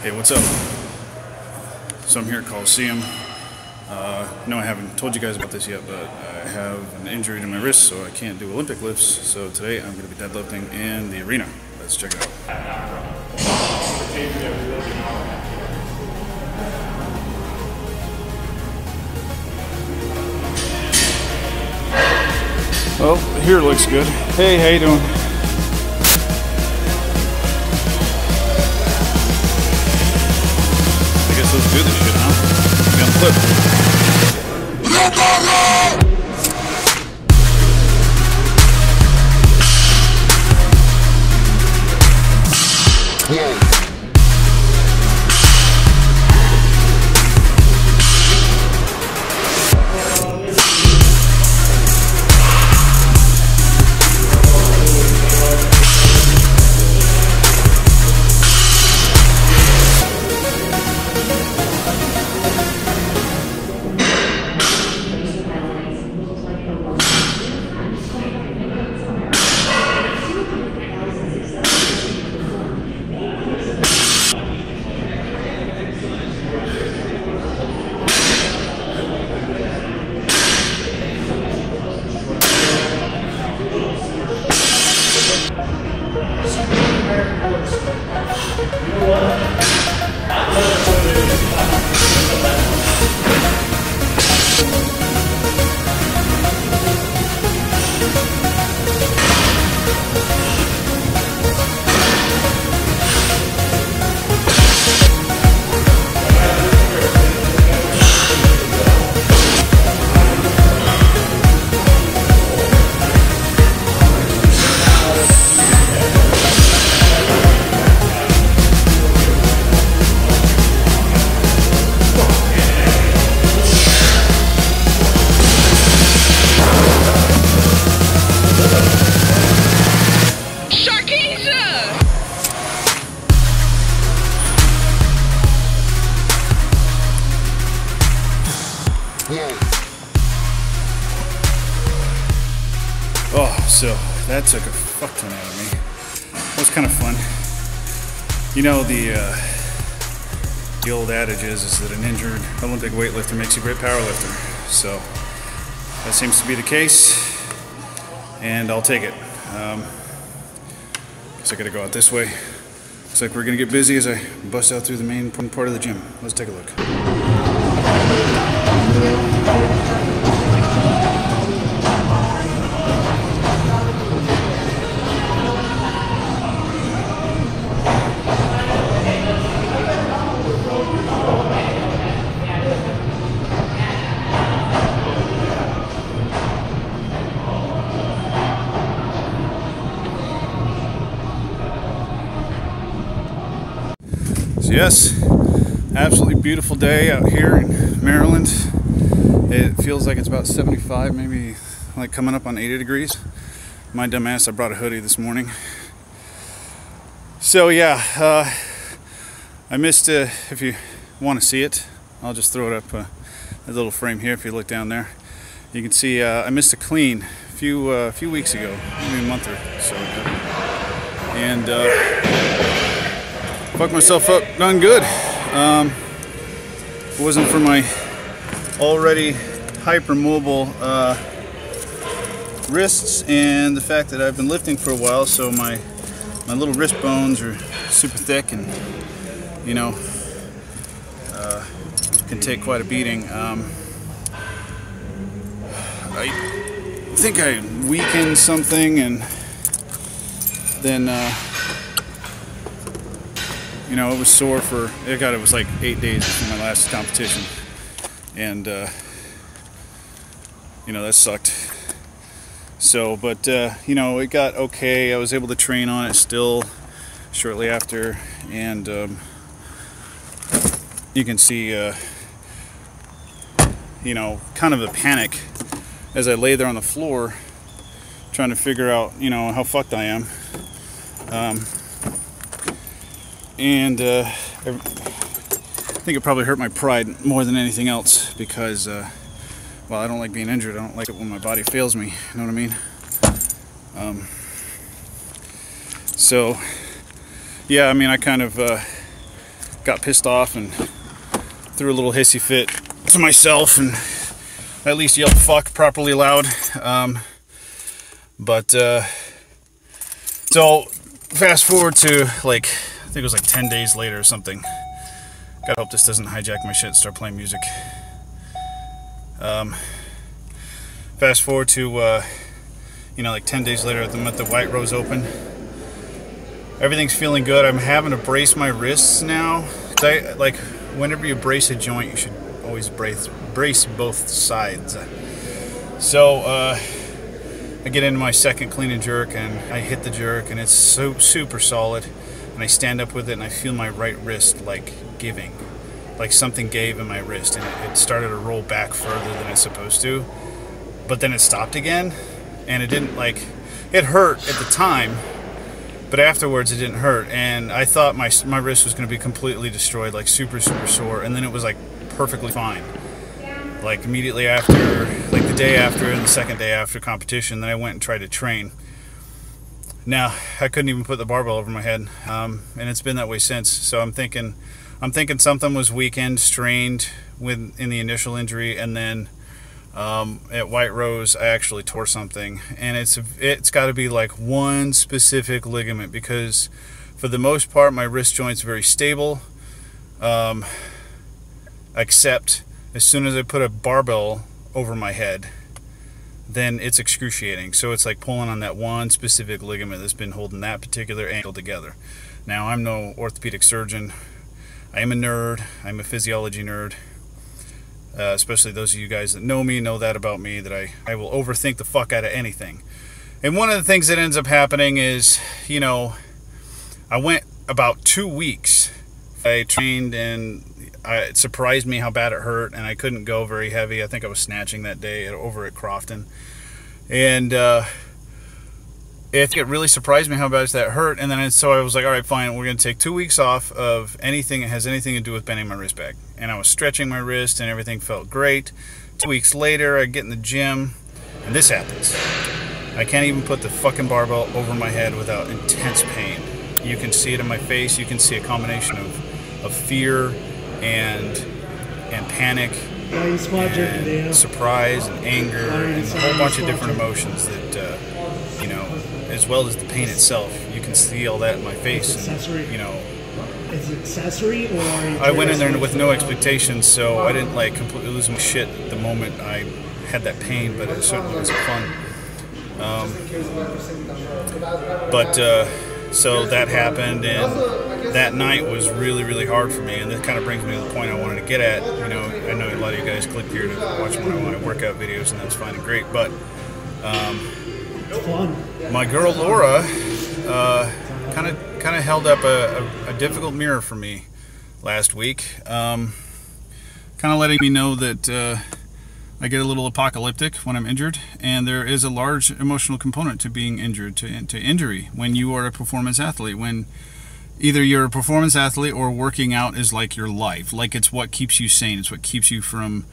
Hey, what's up? So I'm here at Coliseum. No, I haven't told you guys about this yet, but I have an injury to my wrist, so I can't do Olympic lifts. So today I'm going to be deadlifting in the arena. Let's check it out. Well, here it looks good. Hey, how you doing? I guess let's do this shit, huh? I'm gonna flip. Oh, so that took a fuck ton out of me. It was kind of fun. You know, the old adage is that an injured Olympic weightlifter makes a great powerlifter. So that seems to be the case, and I'll take it. Guess I gotta go out this way. Looks like we're gonna get busy as I bust out through the main part of the gym. Let's take a look. Yes, absolutely beautiful day out here in Maryland. It feels like it's about 75, maybe like coming up on 80 degrees. My dumb ass, I brought a hoodie this morning. So yeah, I missed, if you want to see it, I'll just throw it up, a little frame here if you look down there. You can see I missed a clean a few weeks ago, maybe a month or so ago. And fucked myself up, done good. If it wasn't for my already hypermobile wrists and the fact that I've been lifting for a while, so my little wrist bones are super thick and, you know, can take quite a beating. I think I weakened something, and then you know, it was sore for, it was like 8 days before my last competition. And, you know, that sucked. So, but, you know, it got okay. I was able to train on it still shortly after. And, you can see, you know, kind of a panic as I lay there on the floor trying to figure out, you know, how fucked I am. And I think it probably hurt my pride more than anything else because, well, I don't like being injured. I don't like it when my body fails me. You know what I mean? So, yeah, I mean, I kind of got pissed off and threw a little hissy fit to myself and at least yelled fuck properly loud. So fast forward to like, I think it was like 10 days later or something. Gotta hope this doesn't hijack my shit and start playing music. Fast forward to, like 10 days later, I'm at the White Rose Open. Everything's feeling good. I'm having to brace my wrists now. Like, whenever you brace a joint, you should always brace both sides. So, I get into my second clean and jerk, and I hit the jerk, and it's so super solid. And I stand up with it, and I feel my right wrist, like, giving. Like something gave in my wrist, and it started to roll back further than it's supposed to. But then it stopped again, and it didn't, like, it hurt at the time, but afterwards it didn't hurt, and I thought my wrist was going to be completely destroyed, like super sore, and then it was like perfectly fine. Like immediately after, like the day after and the second day after competition, then I went and tried to train. Now I couldn't even put the barbell over my head, and it's been that way since. So I'm thinking something was weakened, strained in the initial injury, and then at White Rose I actually tore something, and it's got to be like one specific ligament, because for the most part my wrist joint's very stable, except as soon as I put a barbell over my head, then it's excruciating. So it's like pulling on that one specific ligament that's been holding that particular ankle together. Now I'm no orthopedic surgeon. I am a nerd. I'm a physiology nerd. Especially those of you guys that know me know that about me, that I will overthink the fuck out of anything. And one of the things that ends up happening is, I went about 2 weeks. I trained, and it surprised me how bad it hurt, and I couldn't go very heavy. I think I was snatching that day over at Crofton. And it really surprised me how bad that hurt. And then so I was like, all right, fine, we're going to take 2 weeks off of anything that has anything to do with bending my wrist back. And I was stretching my wrist, and everything felt great. 2 weeks later, I get in the gym, and this happens. I can't even put the fucking barbell over my head without intense pain. You can see it in my face. You can see a combination of fear and panic and surprise and anger and a whole bunch of different emotions that, as well as the pain itself. You can see all that in my face. And, Is it accessory, or I went in there with no expectations, so I didn't like completely lose my shit the moment I had that pain, but it certainly wasn't fun. So that happened, and that night was really, really hard for me, and that kind of brings me to the point I wanted to get at. I know a lot of you guys click here to watch my workout videos, and that's fine and great, but my girl Laura kind of held up a difficult mirror for me last week, kind of letting me know that I get a little apocalyptic when I'm injured, and there is a large emotional component to being injured, to injury, when you are a performance athlete. When either you're a performance athlete or working out is like your life, like it's what keeps you sane, it's what keeps you from,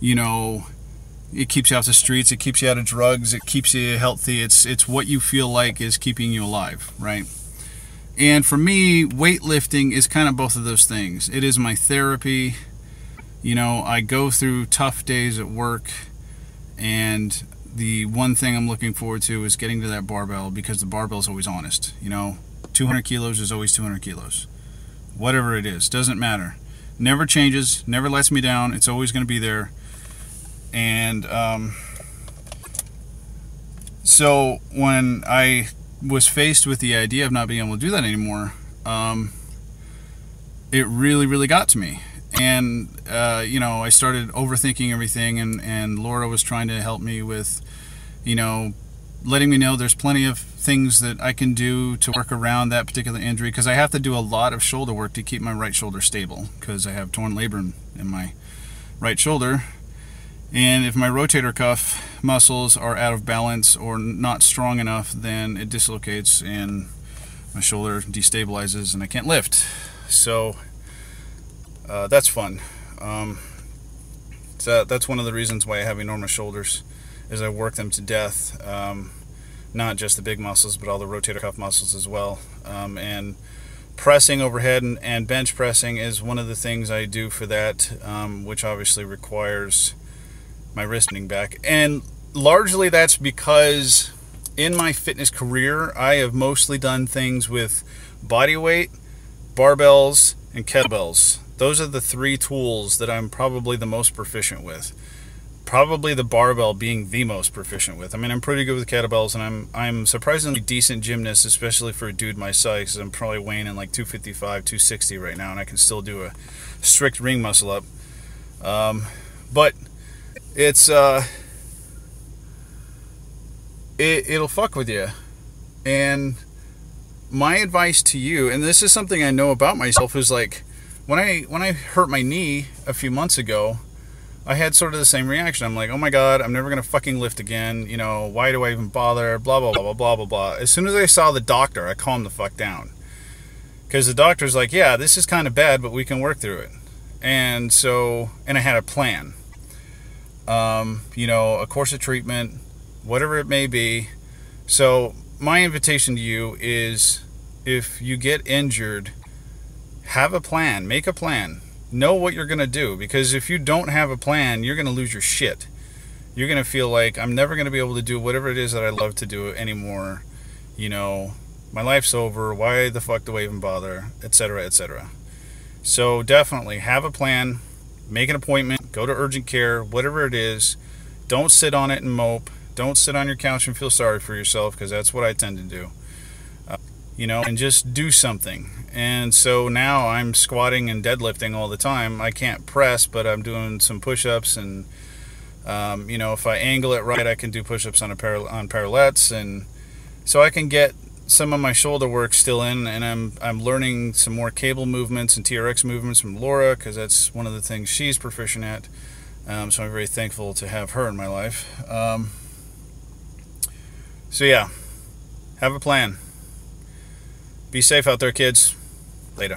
it keeps you off the streets, it keeps you out of drugs, it keeps you healthy, it's what you feel like is keeping you alive, right? And for me, weightlifting is kind of both of those things. It is my therapy. I go through tough days at work, and the one thing I'm looking forward to is getting to that barbell, because the barbell is always honest. 200 kilos is always 200 kilos. Whatever it is, doesn't matter. Never changes, never lets me down. It's always going to be there. And so when I was faced with the idea of not being able to do that anymore, it really, really got to me. And I started overthinking everything, and Laura was trying to help me with, letting me know there's plenty of things that I can do to work around that particular injury, because I have to do a lot of shoulder work to keep my right shoulder stable, because I have torn labrum in my right shoulder. And if my rotator cuff muscles are out of balance or not strong enough, then it dislocates and my shoulder destabilizes and I can't lift. So that's fun. So that's one of the reasons why I have enormous shoulders, is I work them to death. Not just the big muscles, but all the rotator cuff muscles as well. And pressing overhead and bench pressing is one of the things I do for that, which obviously requires my wristing back. And largely that's because in my fitness career, I have mostly done things with body weight, barbells, and kettlebells. Those are the 3 tools that I'm probably the most proficient with. Probably the barbell being the most proficient with. I mean, I'm pretty good with kettlebells, and I'm surprisingly decent gymnast, especially for a dude my size, 'cause I'm probably weighing in like 255, 260 right now, and I can still do a strict ring muscle up. But it's it'll fuck with you. And my advice to you, and this is something I know about myself, is like when I hurt my knee a few months ago, I had sort of the same reaction. I'm like, oh my god, I'm never gonna fucking lift again. You know, why do I even bother? Blah blah blah blah blah blah blah. As soon as I saw the doctor, I calmed the fuck down, because the doctor's like, yeah, this is kind of bad, but we can work through it. And I had a plan. You know, a course of treatment, whatever it may be. So my invitation to you is, if you get injured, have a plan. Make a plan. Know what you're going to do, because if you don't have a plan, you're going to lose your shit. You're going to feel like, I'm never going to be able to do whatever it is that I love to do anymore. You know, my life's over. Why the fuck do I even bother? Etc., etc. So definitely have a plan. Make an appointment. Go to urgent care. Whatever it is. Don't sit on it and mope. Don't sit on your couch and feel sorry for yourself, because that's what I tend to do. You know, and just do something. And so now I'm squatting and deadlifting all the time. I can't press, but I'm doing some push-ups, and you know, if I angle it right, I can do push-ups on parallettes, and so I can get some of my shoulder work still in. And I'm learning some more cable movements and TRX movements from Laura, because that's one of the things she's proficient at. So I'm very thankful to have her in my life. So yeah, have a plan. Be safe out there, kids. Later.